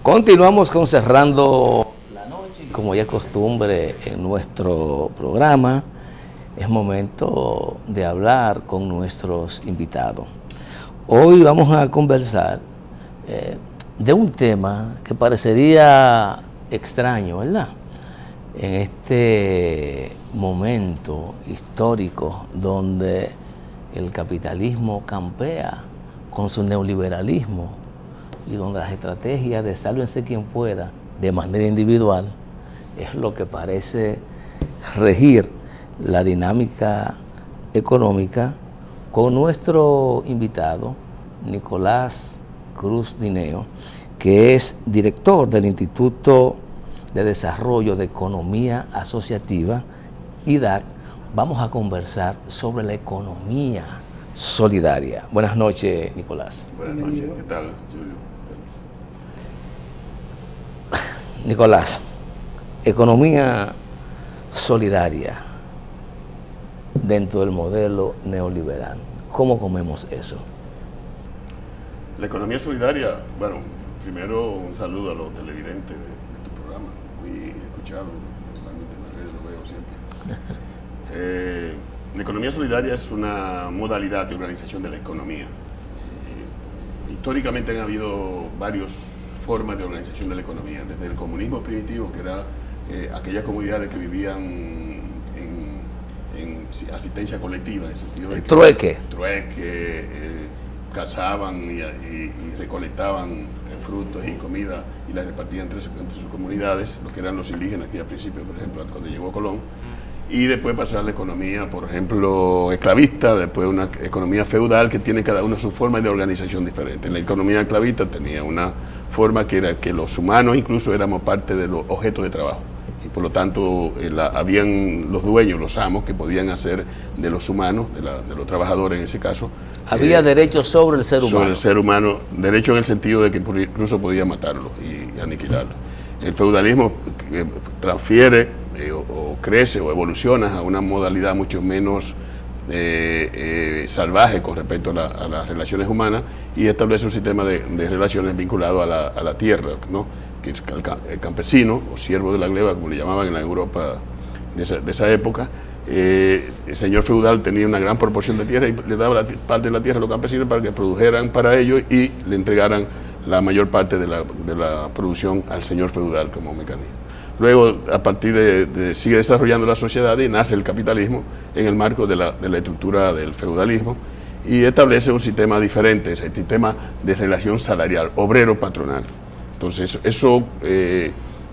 Continuamos con Cerrando la Noche y como ya es costumbre en nuestro programa, es momento de hablar con nuestros invitados. Hoy vamos a conversar de un tema que parecería extraño, ¿verdad? En este momento histórico donde el capitalismo campea con su neoliberalismo y donde las estrategias de sálvense quien pueda de manera individual es lo que parece regir la dinámica económica, con nuestro invitado Nicolás Cruz Dineo, que es director del Instituto de Desarrollo de Economía Asociativa, IDAC. Vamos a conversar sobre la economía solidaria. Buenas noches, Nicolás. Buenas noches, ¿qué tal, Julio? Nicolás, economía solidaria dentro del modelo neoliberal. ¿Cómo comemos eso? La economía solidaria, bueno, primero un saludo a los televidentes de tu programa, muy escuchado, normalmente en las redes lo veo siempre. La economía solidaria es una modalidad de organización de la economía. Históricamente han habido varias formas de organización de la economía, desde el comunismo primitivo, que era aquellas comunidades que vivían en asistencia colectiva, en el sentido de que trueque, cazaban y recolectaban frutos y comida y las repartían entre sus comunidades, lo que eran los indígenas aquí al principio, por ejemplo, cuando llegó Colón. Y después pasar a la economía, por ejemplo, esclavista, después una economía feudal que tiene cada uno su forma de organización diferente. La economía esclavista tenía una forma que era que los humanos incluso éramos parte de los objetos de trabajo. Y por lo tanto, habían los dueños, los amos, que podían hacer de los humanos, de los trabajadores en ese caso. Había derechos sobre el ser humano. Sobre el ser humano, derecho en el sentido de que incluso podía matarlo y aniquilarlo. El feudalismo transfiere o crece o evoluciona a una modalidad mucho menos salvaje con respecto a las relaciones humanas y establece un sistema de relaciones vinculado a la tierra, ¿no? Que es el campesino o siervo de la gleba, como le llamaban en la Europa de esa época. El señor feudal tenía una gran proporción de tierra y le daba parte de la tierra a los campesinos para que produjeran para ellos y le entregaran la mayor parte de la producción al señor feudal como mecanismo. Luego, a partir sigue desarrollando la sociedad y nace el capitalismo en el marco de la estructura del feudalismo y establece un sistema diferente, es el sistema de relación salarial, obrero-patronal. Entonces, eso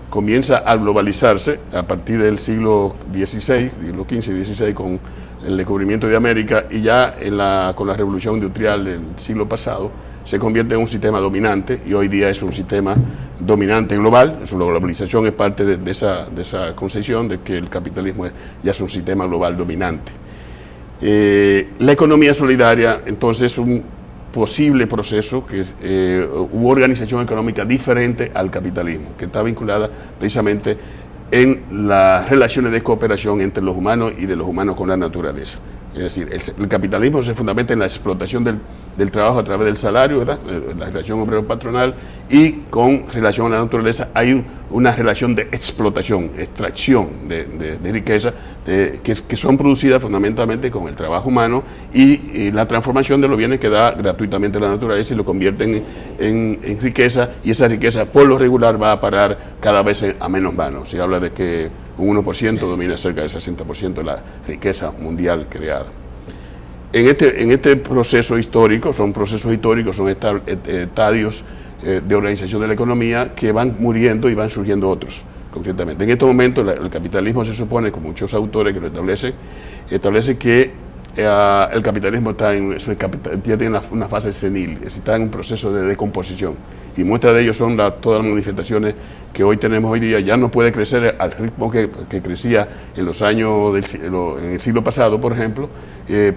comienza a globalizarse a partir del siglo XVI, siglo XV y XVI, con el descubrimiento de América, y ya con la revolución industrial del siglo pasado se convierte en un sistema dominante y hoy día es un sistema dominante global. La globalización es parte de esa concepción de que el capitalismo ya es un sistema global dominante. La economía solidaria, entonces, es un posible proceso que hubo organización económica diferente al capitalismo, que está vinculada precisamente en las relaciones de cooperación entre los humanos y de los humanos con la naturaleza. Es decir, el capitalismo se fundamenta en la explotación del trabajo a través del salario, ¿verdad? La relación obrero-patronal, y con relación a la naturaleza hay una relación de explotación, extracción de riqueza que son producidas fundamentalmente con el trabajo humano y la transformación de los bienes que da gratuitamente la naturaleza y lo convierten en riqueza, y esa riqueza por lo regular va a parar cada vez a menos manos. Se habla de que un 1% domina cerca del 60% de la riqueza mundial creada. En este proceso histórico, son estadios de organización de la economía que van muriendo y van surgiendo otros, concretamente. En estos momentos el capitalismo se supone, con muchos autores que lo establece que el capitalismo ya tiene una fase senil, está en un proceso de decomposición. Y muestra de ello son todas las manifestaciones que hoy tenemos hoy día. Ya no puede crecer al ritmo que crecía en los años en el siglo pasado, por ejemplo,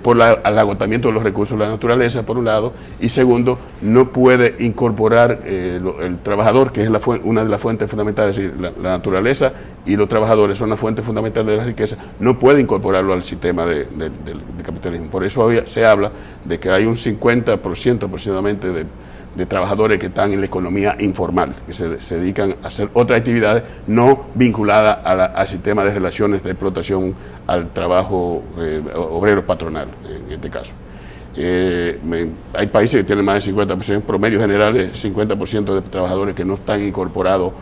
por el agotamiento de los recursos de la naturaleza, por un lado, y segundo, no puede incorporar el trabajador, que es una de las fuentes fundamentales, es decir, la naturaleza y los trabajadores son la fuente fundamental de la riqueza, no puede incorporarlo al sistema de capitalismo. Por eso hoy se habla de que hay un 50% aproximadamente de trabajadores que están en la economía informal, que se dedican a hacer otras actividades no vinculadas al sistema de relaciones de explotación, al trabajo obrero patronal, en este caso. Hay países que tienen más del 50%, en promedio general de 50% de trabajadores que no están incorporados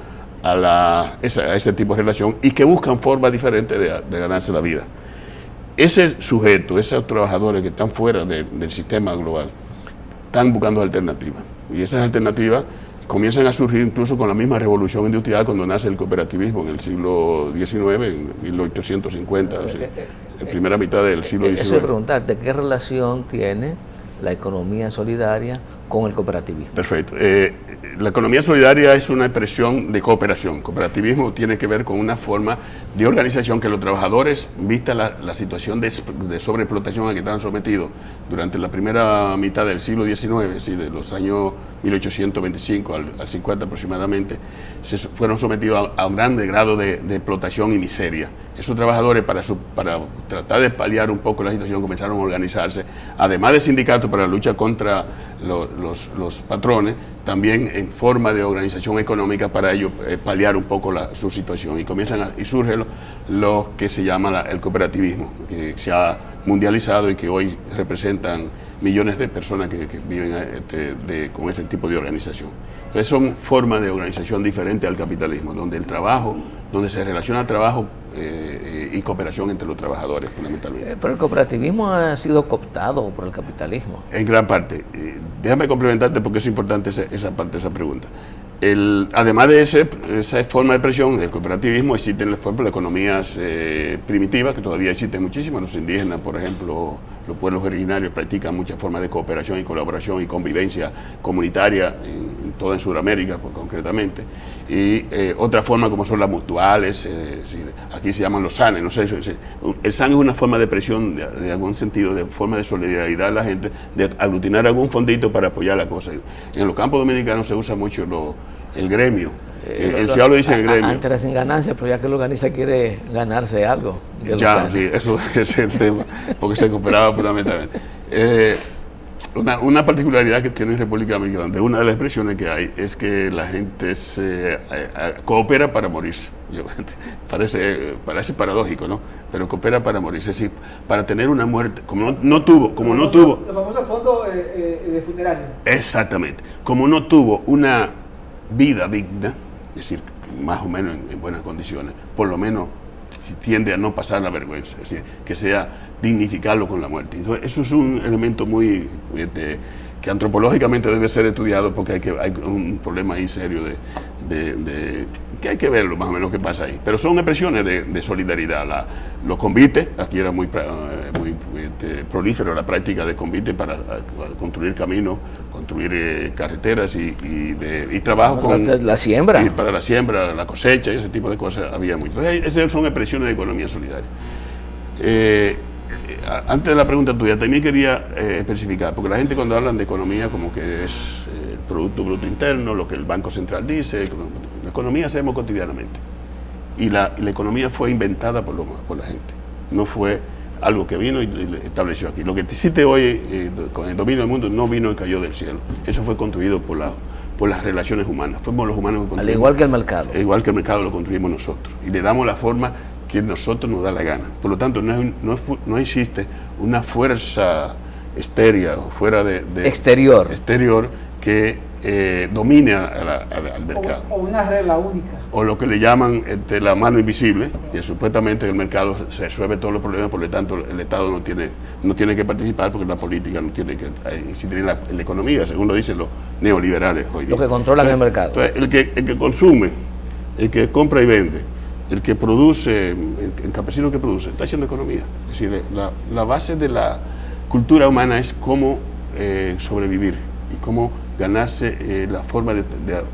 a ese tipo de relación y que buscan formas diferentes de ganarse la vida. Ese sujeto, esos trabajadores que están fuera del sistema global, están buscando alternativas. Y esas alternativas comienzan a surgir incluso con la misma revolución industrial cuando nace el cooperativismo en el siglo XIX, en 1850, en primera mitad del siglo XIX. Eso es preguntarte, ¿qué relación tiene la economía solidaria con el cooperativismo? Perfecto. La economía solidaria es una expresión de cooperación. Cooperativismo tiene que ver con una forma de organización que los trabajadores, vista la situación de sobreexplotación a que estaban sometidos durante la primera mitad del siglo XIX, ¿sí? De los años 1825 al 50 aproximadamente, se fueron sometidos a un grande grado de explotación y miseria. Esos trabajadores, para tratar de paliar un poco la situación, comenzaron a organizarse, además de sindicatos para la lucha contra los patrones, también en forma de organización económica para ellos paliar un poco su situación. Y surge lo que se llama el cooperativismo, que se ha mundializado y que hoy representan millones de personas que viven con ese tipo de organización. Entonces son formas de organización diferentes al capitalismo, donde se relaciona el trabajo y cooperación entre los trabajadores fundamentalmente. Pero el cooperativismo ha sido cooptado por el capitalismo. En gran parte. Déjame complementarte porque es importante esa parte de esa pregunta. Además de esa forma de expresión del cooperativismo, existen, por ejemplo, las economías primitivas, que todavía existen muchísimas. Los indígenas, por ejemplo, los pueblos originarios practican muchas formas de cooperación y colaboración y convivencia comunitaria en Sudamérica, pues, concretamente. Y otra forma como son las mutuales, aquí se llaman los SANes, no sé, el SAN es una forma de presión, de algún sentido, de forma de solidaridad de la gente, de aglutinar algún fondito para apoyar la cosa. En los campos dominicanos se usa mucho el gremio. El ciudad lo dice el gremio. Antes sin ganancias, pero ya que el organista quiere ganarse algo. Ya, sí, eso es el tema, porque se cooperaba fundamentalmente. Una particularidad que tiene República Dominicana, una de las expresiones que hay, es que la gente coopera para morirse. Parece paradójico, ¿no? Pero coopera para morirse, es decir, para tener una muerte, como no tuvo. Los famosos fondos de funerario. Exactamente. Como no tuvo una vida digna, es decir, más o menos en buenas condiciones, por lo menos tiende a no pasar la vergüenza, es decir, que sea dignificarlo con la muerte. Entonces, eso es un elemento que antropológicamente debe ser estudiado porque hay un problema ahí serio que hay que verlo más o menos qué pasa ahí. Pero son expresiones de solidaridad. Los convites, aquí era muy prolífero la práctica de convite para construir caminos, construir carreteras y trabajo con la siembra. Y para la siembra, la cosecha, ese tipo de cosas había mucho. Esas son expresiones de economía solidaria. Antes de la pregunta tuya, también quería especificar, porque la gente cuando hablan de economía como que es el Producto Bruto Interno, lo que el Banco Central dice, la economía hacemos cotidianamente. Y la economía fue inventada por la gente, no fue algo que vino y estableció aquí. Lo que existe hoy con el dominio del mundo no vino y cayó del cielo, eso fue construido por las relaciones humanas, fuimos los humanos que construimos. Al igual que el mercado. Al igual que el mercado lo construimos nosotros y le damos la forma que nosotros nos da la gana. Por lo tanto, no existe una fuerza estérea o fuera de exterior que domine al mercado. O una regla única. O lo que le llaman la mano invisible, que supuestamente el mercado se resuelve todos los problemas, por lo tanto el Estado no tiene que participar porque la política no tiene que incidir en la economía, según lo dicen los neoliberales hoy día. Los que controlan el mercado. Entonces, el que consume, el que compra y vende, el que produce, el campesino que produce, está haciendo economía. Es decir, la base de la cultura humana es cómo sobrevivir y cómo ganarse la forma de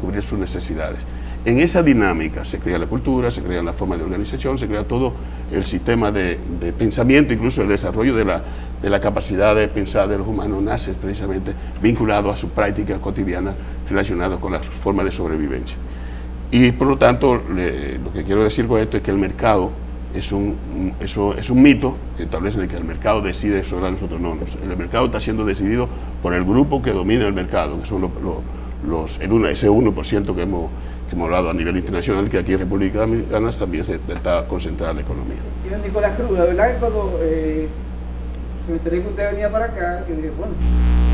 cubrir sus necesidades. En esa dinámica se crea la cultura, se crea la forma de organización, se crea todo el sistema de pensamiento, incluso el desarrollo de la capacidad de pensar de los humanos nace precisamente vinculado a sus prácticas cotidianas relacionadas con las formas de sobrevivencia. Y por lo tanto, lo que quiero decir con esto es que el mercado eso es un mito que establece que el mercado decide sobre nosotros. No, el mercado está siendo decidido por el grupo que domina el mercado, que son ese 1% que hemos hablado a nivel internacional, que aquí en República Dominicana también está concentrada la economía. Señor Nicolás Cruz, la verdad que cuando me enteré que usted venía para acá, yo dije, bueno,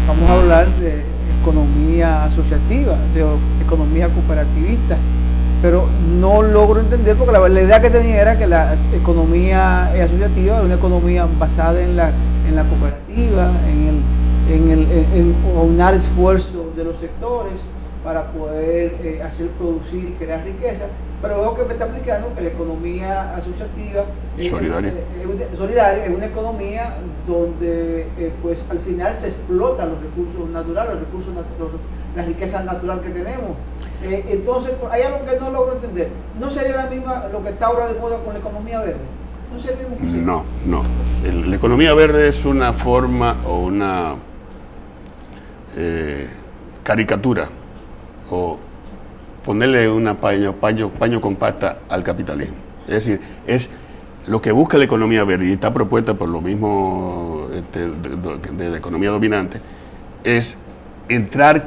vamos a hablar de economía asociativa, de economía cooperativista, pero no logro entender, porque la idea que tenía era que la economía asociativa era una economía basada en la cooperativa, en aunar esfuerzos de los sectores para poder hacer producir y crear riqueza, pero veo que me está explicando que la economía asociativa solidaria es una economía donde pues al final se explotan los recursos naturales, la riqueza natural que tenemos. Entonces hay algo que no logro entender. ¿No sería la misma lo que está ahora de moda con la economía verde? ¿No sería el mismo concepto? No. La economía verde es una forma o una caricatura o ponerle una paño con pasta al capitalismo. Es decir, es lo que busca la economía verde y está propuesta por lo mismo de la economía dominante, es entrar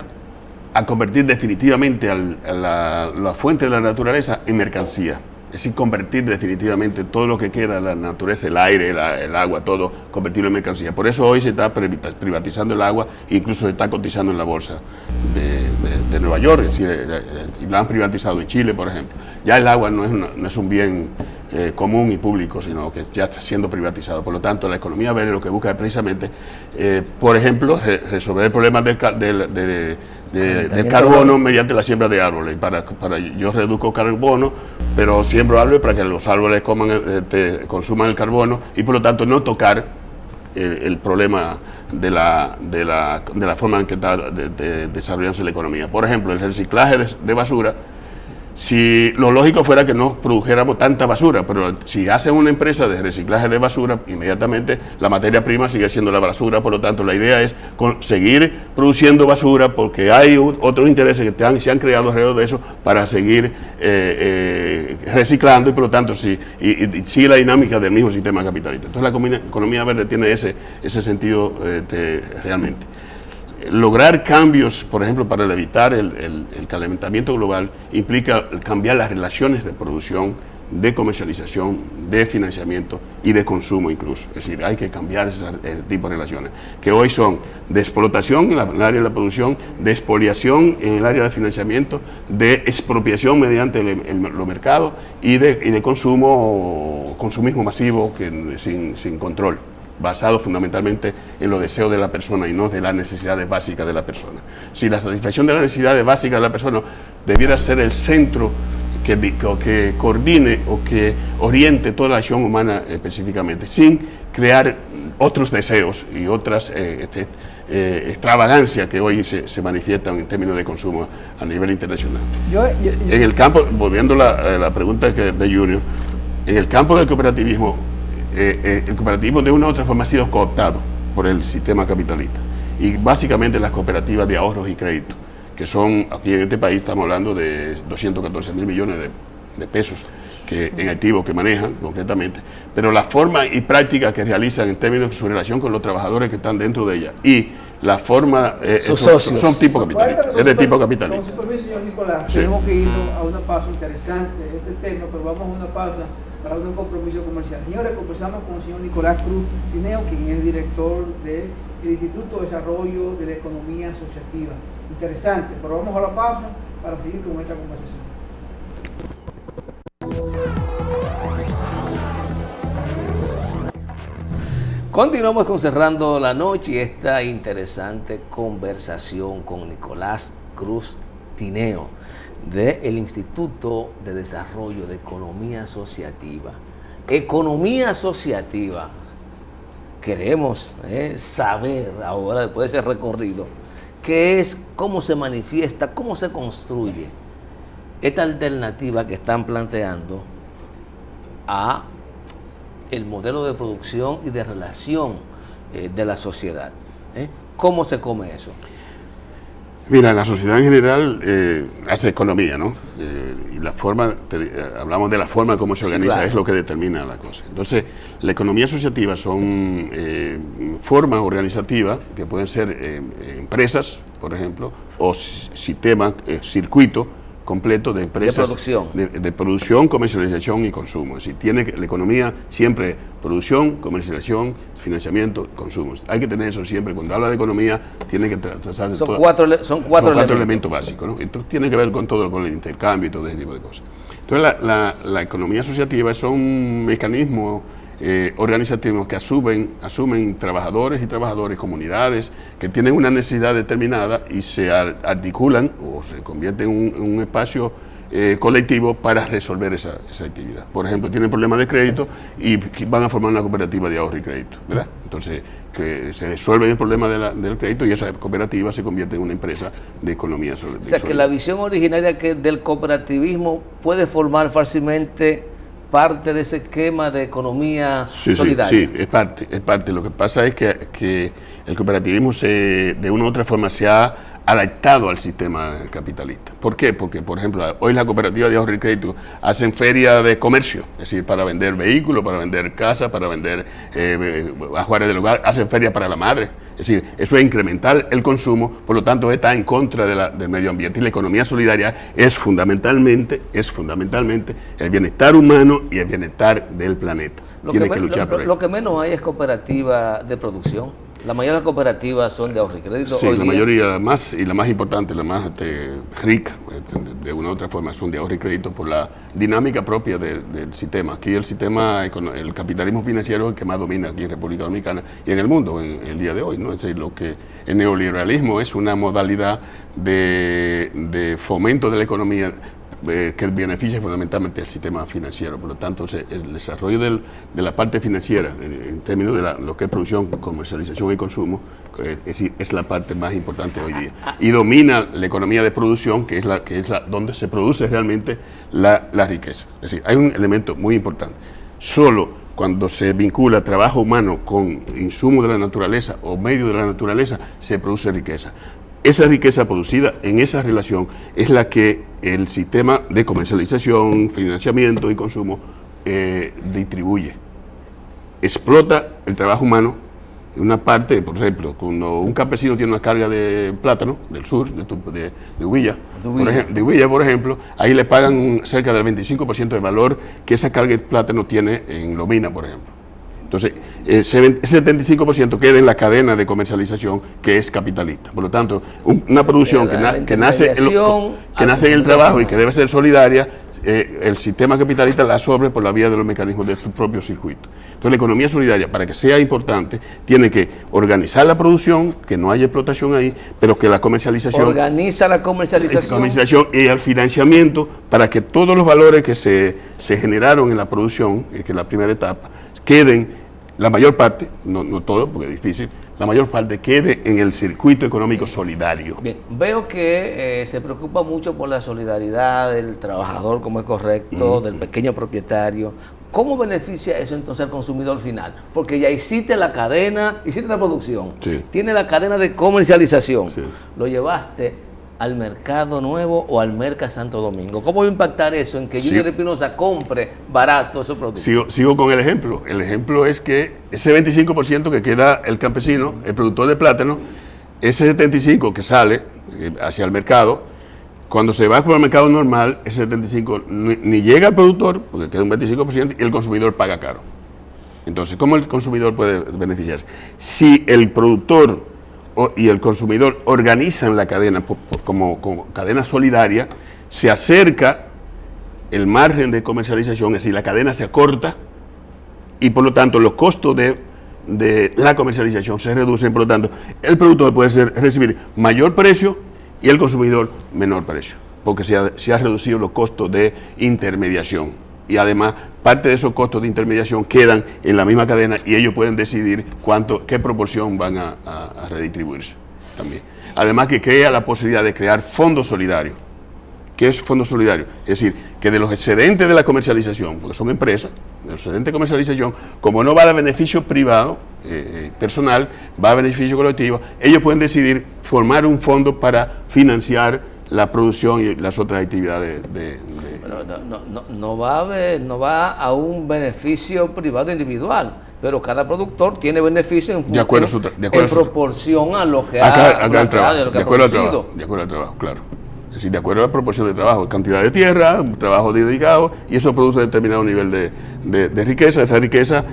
a convertir definitivamente la fuente de la naturaleza en mercancía. Es decir, convertir definitivamente todo lo que queda, la naturaleza, el aire, el agua, todo, convertirlo en mercancía. Por eso hoy se está privatizando el agua, incluso se está cotizando en la bolsa de Nueva York, es decir, y la han privatizado en Chile, por ejemplo. Ya el agua no es un bien común y público, sino que ya está siendo privatizado. Por lo tanto, la economía verde lo que busca es precisamente, por ejemplo, resolver el problema del carbono mediante la siembra de árboles. Yo reduzco carbono, pero siembro árboles para que los árboles consuman el carbono y por lo tanto no tocar el problema de la forma en que está desarrollándose la economía. Por ejemplo, el reciclaje de basura. Si lo lógico fuera que no produjéramos tanta basura, pero si hacen una empresa de reciclaje de basura, inmediatamente la materia prima sigue siendo la basura. Por lo tanto, la idea es seguir produciendo basura porque hay otros intereses que se han creado alrededor de eso para seguir reciclando y por lo tanto sigue la dinámica del mismo sistema capitalista. Entonces la economía verde tiene ese sentido realmente. Lograr cambios, por ejemplo, para evitar el calentamiento global, implica cambiar las relaciones de producción, de comercialización, de financiamiento y de consumo incluso. Es decir, hay que cambiar ese tipo de relaciones, que hoy son de explotación en el área de la producción, de expoliación en el área de financiamiento, de expropiación mediante los mercados y de consumismo masivo sin control, basado fundamentalmente en los deseos de la persona y no de las necesidades básicas de la persona. Si la satisfacción de las necesidades básicas de la persona debiera ser el centro que coordine o que oriente toda la acción humana específicamente, sin crear otros deseos y otras extravagancias que hoy se manifiestan en términos de consumo a nivel internacional. En el campo, volviendo a la pregunta de Junior, en el campo del cooperativismo, el cooperativismo de una u otra forma ha sido cooptado por el sistema capitalista y básicamente las cooperativas de ahorros y créditos, que son, aquí en este país estamos hablando de 214.000 millones de pesos en activos que manejan concretamente, pero la forma y práctica que realizan en términos de su relación con los trabajadores que están dentro de ella y la forma son tipo capitalista, es de tipo capitalista. Con su permiso, señor Nicolás, Sí. Tenemos que irnos a una pausa interesante de este tema, pero vamos a una pausa para un compromiso comercial. Señores, conversamos con el señor Nicolás Cruz Tineo, quien es director del Instituto de Desarrollo de la Economía Asociativa. Interesante, pero vamos a la pausa para seguir con esta conversación. Continuamos con Cerrando la Noche y esta interesante conversación con Nicolás Cruz Tineo del Instituto de Desarrollo de Economía Asociativa. Economía asociativa. Queremos saber ahora, después de ese recorrido, qué es, cómo se manifiesta, cómo se construye esta alternativa que están planteando a el modelo de producción y de relación de la sociedad. ¿Cómo se come eso? Mira, la sociedad en general hace economía, ¿no? Y la forma, hablamos de la forma como se organiza, sí, claro, es lo que determina la cosa. Entonces, la economía asociativa son formas organizativas que pueden ser empresas, por ejemplo, o sistemas, circuitos completo de empresas de producción, comercialización y consumo. Es decir, tiene la economía siempre producción, comercialización, financiamiento, consumo. Hay que tener eso siempre. Cuando habla de economía, tiene que tratar de son cuatro elementos básicos, ¿no? Entonces tiene que ver con todo, con el intercambio y todo ese tipo de cosas. Entonces la economía asociativa son mecanismos organizativos que asumen trabajadores y trabajadoras, comunidades que tienen una necesidad determinada y se articulan o se convierten en un espacio colectivo para resolver esa actividad. Por ejemplo, tienen problemas de crédito y van a formar una cooperativa de ahorro y crédito, ¿verdad? Entonces, que se resuelve el problema del crédito y esa cooperativa se convierte en una empresa de economía solidaria. O sea, que la visión originaria del cooperativismo puede formar fácilmente parte de ese esquema de economía solidaria. Sí, es parte. Lo que pasa es que el cooperativismo de una u otra forma se ha adaptado al sistema capitalista. ¿Por qué? Porque, por ejemplo, hoy la cooperativa de ahorro y crédito hacen feria de comercio, es decir, para vender vehículos, para vender casas, para vender ajuares del hogar, hacen feria para la madre. Es decir, eso es incrementar el consumo, por lo tanto está en contra del medio ambiente. Y la economía solidaria es fundamentalmente el bienestar humano y el bienestar del planeta. Tiene que luchar por ello. Lo que menos hay es cooperativa de producción. La mayoría de las cooperativas son de ahorro y crédito. Sí, la mayoría, la más importante, la más rica, de una u otra forma, son de ahorro y crédito por la dinámica propia del sistema. Aquí el capitalismo financiero es el que más domina aquí en República Dominicana y en el mundo en el día de hoy, ¿no? Es decir, lo que el neoliberalismo es una modalidad de fomento de la economía que beneficia fundamentalmente al sistema financiero. Por lo tanto, el desarrollo de la parte financiera, en términos de lo que es producción, comercialización y consumo, es decir, es la parte más importante hoy día. Y domina la economía de producción, que es donde se produce realmente la riqueza. Es decir, hay un elemento muy importante. Solo cuando se vincula trabajo humano con insumos de la naturaleza o medios de la naturaleza, se produce riqueza. Esa riqueza producida en esa relación es la que el sistema de comercialización, financiamiento y consumo distribuye. Explota el trabajo humano en una parte, por ejemplo, cuando un campesino tiene una carga de plátano del sur, de Huilla, por ejemplo, ahí le pagan cerca del 25% de valor que esa carga de plátano tiene en Lomina, por ejemplo. Entonces, ese 75% queda en la cadena de comercialización que es capitalista. Por lo tanto, una producción que nace en el trabajo y que debe ser solidaria, el sistema capitalista la absorbe por la vía de los mecanismos de su propio circuito. Entonces, la economía solidaria, para que sea importante, tiene que organizar la producción, que no haya explotación ahí, pero que la comercialización... Organiza la comercialización. Y el financiamiento para que todos los valores que se generaron en la producción, que es la primera etapa, queden, la mayor parte, no todo, porque es difícil, la mayor parte quede en el circuito económico solidario. Bien, veo que se preocupa mucho por la solidaridad del trabajador, como es correcto, del pequeño propietario. ¿Cómo beneficia eso entonces al consumidor final? Porque ya hiciste la cadena, hiciste la producción, sí, tiene la cadena de comercialización, sí, lo llevaste al Mercado Nuevo o al Merca Santo Domingo. ¿Cómo va a impactar eso en que Junior Espinosa compre barato esos productos? Sigo con el ejemplo. El ejemplo es que ese 25% que queda el campesino, el productor de plátano, ese 75% que sale hacia el mercado, cuando se va por el mercado normal, ese 75% ni llega al productor, porque queda un 25%, y el consumidor paga caro. Entonces, ¿cómo el consumidor puede beneficiarse? Si el productor y el consumidor organizan la cadena como cadena solidaria, se acerca el margen de comercialización, es decir, la cadena se acorta y por lo tanto los costos de la comercialización se reducen, por lo tanto el productor puede recibir mayor precio y el consumidor menor precio, porque se ha reducido los costos de intermediación. Y además, parte de esos costos de intermediación quedan en la misma cadena y ellos pueden decidir qué proporción van a redistribuirse también. Además que crea la posibilidad de crear fondos solidarios, ¿Qué es fondo solidario? Es decir, que de los excedentes de la comercialización, porque son empresas, de los excedentes de comercialización, como no va a beneficio privado, personal, va a beneficio colectivo, ellos pueden decidir formar un fondo para financiar la producción y las otras actividades Bueno, no va a un beneficio privado individual, pero cada productor tiene beneficio en proporción a lo que ha producido. De acuerdo al trabajo, claro. Es decir, de acuerdo a la proporción de trabajo, cantidad de tierra, trabajo dedicado, y eso produce determinado nivel de riqueza. Esa riqueza,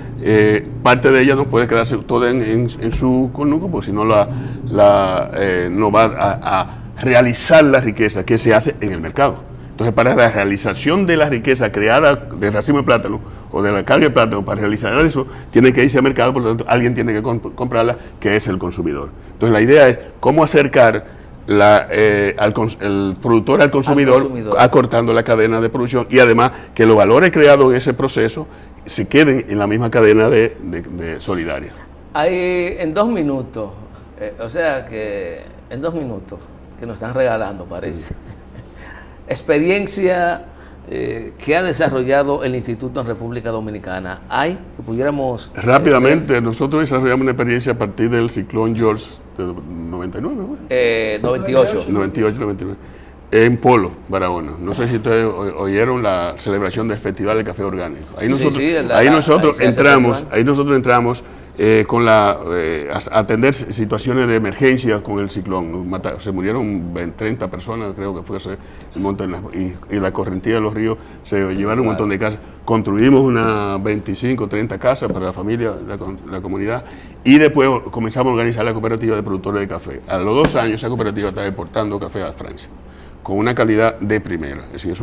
parte de ella no puede quedarse toda en su conuco, porque si no no va a realizar la riqueza que se hace en el mercado. Entonces, para la realización de la riqueza creada del racimo de plátano o de la carga de plátano, para realizar eso, tiene que irse al mercado, por lo tanto, alguien tiene que comprarla, que es el consumidor. Entonces, la idea es cómo acercar el productor al consumidor, acortando la cadena de producción, y además que los valores creados en ese proceso se queden en la misma cadena de solidaria. Hay en 2 minutos, en 2 minutos que nos están regalando, parece. Experiencia que ha desarrollado el Instituto en República Dominicana. ¿Hay que pudiéramos...? Rápidamente, nosotros desarrollamos una experiencia a partir del ciclón George de 99, ¿no? 98. 99. En Polo, Barahona. No sé si ustedes oyeron la celebración del Festival de Café Orgánico. Ahí nosotros entramos con atender situaciones de emergencia con el ciclón. Se murieron 30 personas, creo que fue el monte, y la correntía de los ríos se llevaron un montón de casas. Construimos unas 25, 30 casas para la familia, la comunidad, y después comenzamos a organizar la cooperativa de productores de café. A los 2 años esa cooperativa está exportando café a Francia, con una calidad de primera. Es decir,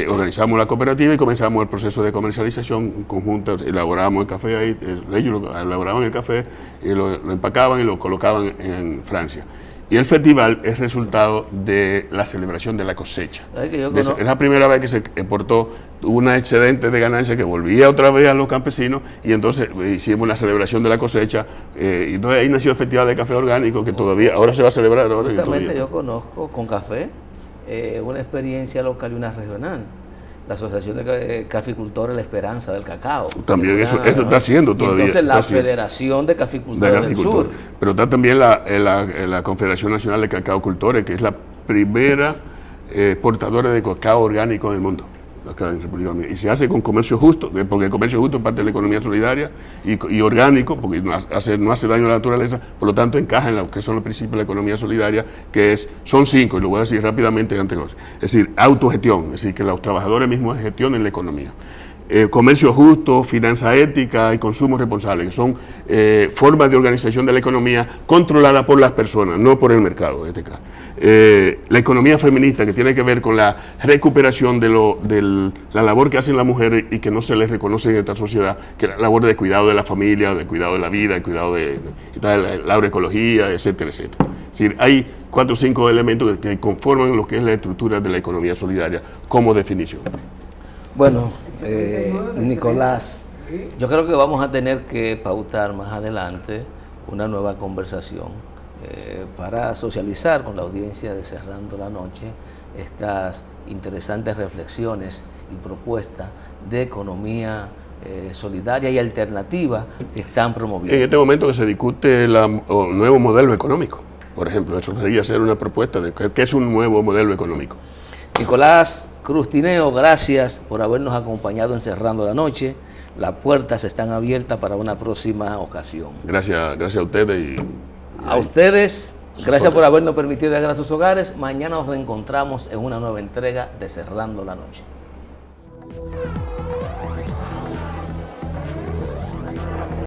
organizamos la cooperativa y comenzamos el proceso de comercialización conjunta. Elaboramos el café ahí, ellos elaboraban el café, y lo empacaban y lo colocaban en Francia. Y el festival es resultado de la celebración de la cosecha. Es la primera vez que se exportó una excedente de ganancia que volvía otra vez a los campesinos, y entonces hicimos la celebración de la cosecha, y entonces ahí nació el Festival de Café Orgánico, que todavía, ahora se va a celebrar. Justamente yo conozco con café una experiencia local y una regional. La Asociación de Caficultores La Esperanza del Cacao. También eso está haciendo todavía. Y entonces la Federación de Caficultores del Sur. Pero está también la Confederación Nacional de Cacao Cultores, que es la primera portadora de cacao orgánico en el mundo, acá en República Dominicana. Y se hace con comercio justo, porque el comercio justo es parte de la economía solidaria y orgánico, porque no hace daño a la naturaleza, por lo tanto encaja en lo que son los principios de la economía solidaria, son 5, y lo voy a decir rápidamente antes. Es decir, autogestión, es decir, que los trabajadores mismos gestionen la economía. Comercio justo, finanza ética y consumo responsable, que son formas de organización de la economía controlada por las personas, no por el mercado en este caso. La economía feminista, que tiene que ver con la recuperación de la labor que hacen las mujeres y que no se les reconoce en esta sociedad, que es la labor de cuidado de la familia, de cuidado de la vida, de cuidado de la agroecología, etcétera, etcétera. Es decir, hay 4 o 5 elementos que conforman lo que es la estructura de la economía solidaria como definición. Bueno, Nicolás, yo creo que vamos a tener que pautar más adelante una nueva conversación para socializar con la audiencia de Cerrando la Noche estas interesantes reflexiones y propuestas de economía solidaria y alternativa que están promoviendo. En este momento que se discute el nuevo modelo económico, por ejemplo, eso sería hacer una propuesta de qué es un nuevo modelo económico. Nicolás Cruz Tineo, gracias por habernos acompañado en Cerrando la Noche. Las puertas están abiertas para una próxima ocasión. Gracias a ustedes. A ustedes, gracias por habernos permitido llegar a sus hogares. Mañana nos reencontramos en una nueva entrega de Cerrando la Noche.